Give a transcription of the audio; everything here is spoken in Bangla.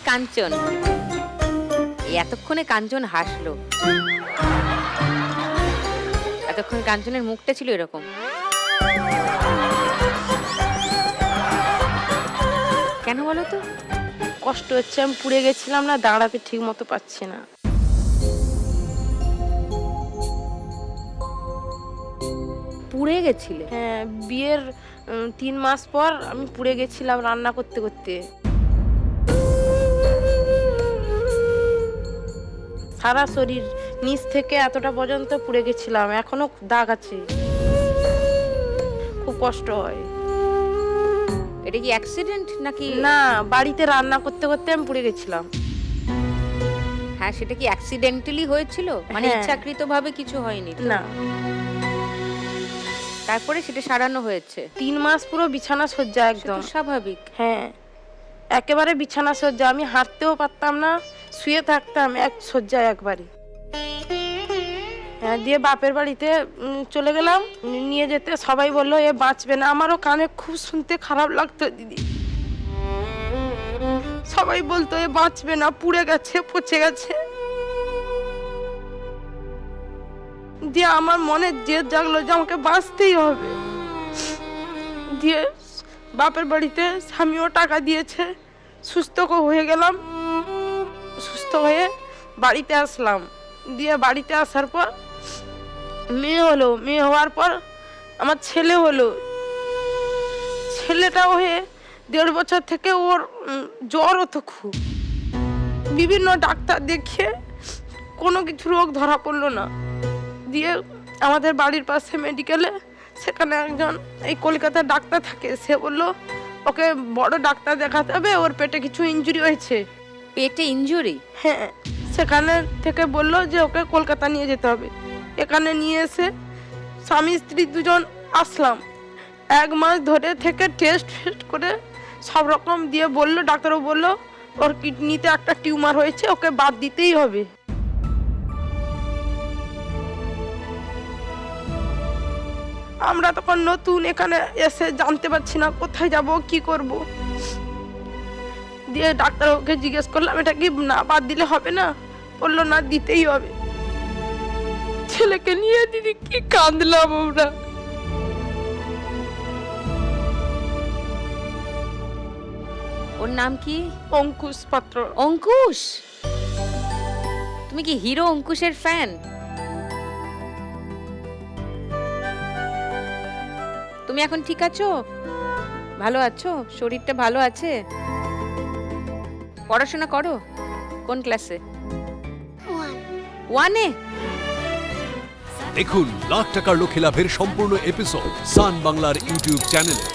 কাঞ্চন। এতক্ষণে কাঞ্চন হাসলো। এতক্ষণ কাঞ্চনের মুখটা ছিল এরকম। কেন বলো তো? কষ্ট হচ্ছে, আমি পুড়ে গেছিলাম না, দাঁড়াতে ঠিক মতো পাচ্ছি না। পুড়ে গেছিলে? হ্যাঁ, বিয়ের 3 মাস পর আমি পুড়ে গেছিলাম রান্না করতে করতে। সারা শরীর নিচ থেকে এতটা পর্যন্ত পুড়ে গেছিলাম, এখনো দাগ আছে, খুব কষ্ট হয়। এটা কি অ্যাক্সিডেন্ট নাকি? না, বাড়িতে রান্না করতে করতে আমি পুড়ে গেছিলাম। হ্যাঁ, সেটা কি অ্যাক্সিডেন্টালি হয়েছিল? মানে হ্যাঁ। ইচ্ছাকৃতভাবে কিছু হয়নি তো? না, তারপরে সেটা সারানো হয়েছে? 3 মাস পুরো বিছানা সজ্জা সেটা একদম। তো স্বাভাবিক। হ্যাঁ, একেবারে বিছানা সজ্জা, আমি হাঁটতেও পারতাম না, শুয়ে থাকতাম এক সজ্জায় একবারে। হ্যাঁ, দিয়ে বাপের বাড়িতে চলে গেলাম, নিয়ে যেতে সবাই বললো এ বাঁচবে না। আমারও কানে খুব শুনতে খারাপ লাগতো দিদি, সবাই বলতো এ বাঁচবে না, পুড়ে গেছে, পচে গেছে। দিয়ে আমার মনে জেদ জাগলো যে আমাকে বাঁচতেই হবে। দিয়ে বাপের বাড়িতে স্বামীও টাকা দিয়েছে, সুস্থ হয়ে গেলাম। সুস্থ হয়ে বাড়িতে আসলাম। দিয়ে বাড়িতে আসার পর মেয়ে হলো, মেয়ে হওয়ার পর আমার ছেলে হলো। ছেলেটা হয়ে 1.5 বছর থেকে ওর জ্বর হতো খুব। বিভিন্ন ডাক্তার দেখিয়ে কোনো কিছু রোগ ধরা পড়লো না। দিয়ে আমাদের বাড়ির পাশে মেডিকেলে, সেখানে একজন এই কলকাতার ডাক্তার থাকে, সে বললো ওকে বড় ডাক্তার দেখাতে হবে, ওর পেটে কিছু ইনজুরি হয়েছে। পেটে ইনজুরি? হ্যাঁ, সেখানে থেকে বললো যে ওকে কলকাতা নিয়ে যেতে হবে। এখানে নিয়ে এসে স্বামী স্ত্রী দুজন আসলাম। 1 মাস ধরে থেকে টেস্ট করে সব রকম দিয়ে বললো, ডাক্তারও বললো ওর কিডনিতে একটা টিউমার হয়েছে, ওকে বাদ দিতেই হবে। আমরা তখন নতুন, এখানে এসে জানতে পারছি না কোথায় যাব, কি করব। দিয়ে ডাক্তারকে জিজ্ঞেস করলাম এটা কি না বাদ দিলে হবে না? বললো না, দিতেই হবে। ছেলেকে নিয়ে দিদি কি কাঁদলাম আমরা। ওর নাম কি? অঙ্কুশ পাত্র। অঙ্কুশ? তুমি কি হিরো অঙ্কুশের ফ্যান? তুমি এখন ঠিক আছো? ভালো আছো? শরীরটা ভালো আছে? পড়াশোনা করো? কোন ক্লাসে? 1-এ? দেখুন লাখ টাকার লক্ষ্যে লাভের সম্পূর্ণ এপিসোড সান বাংলার ইউটিউব চ্যানেলে।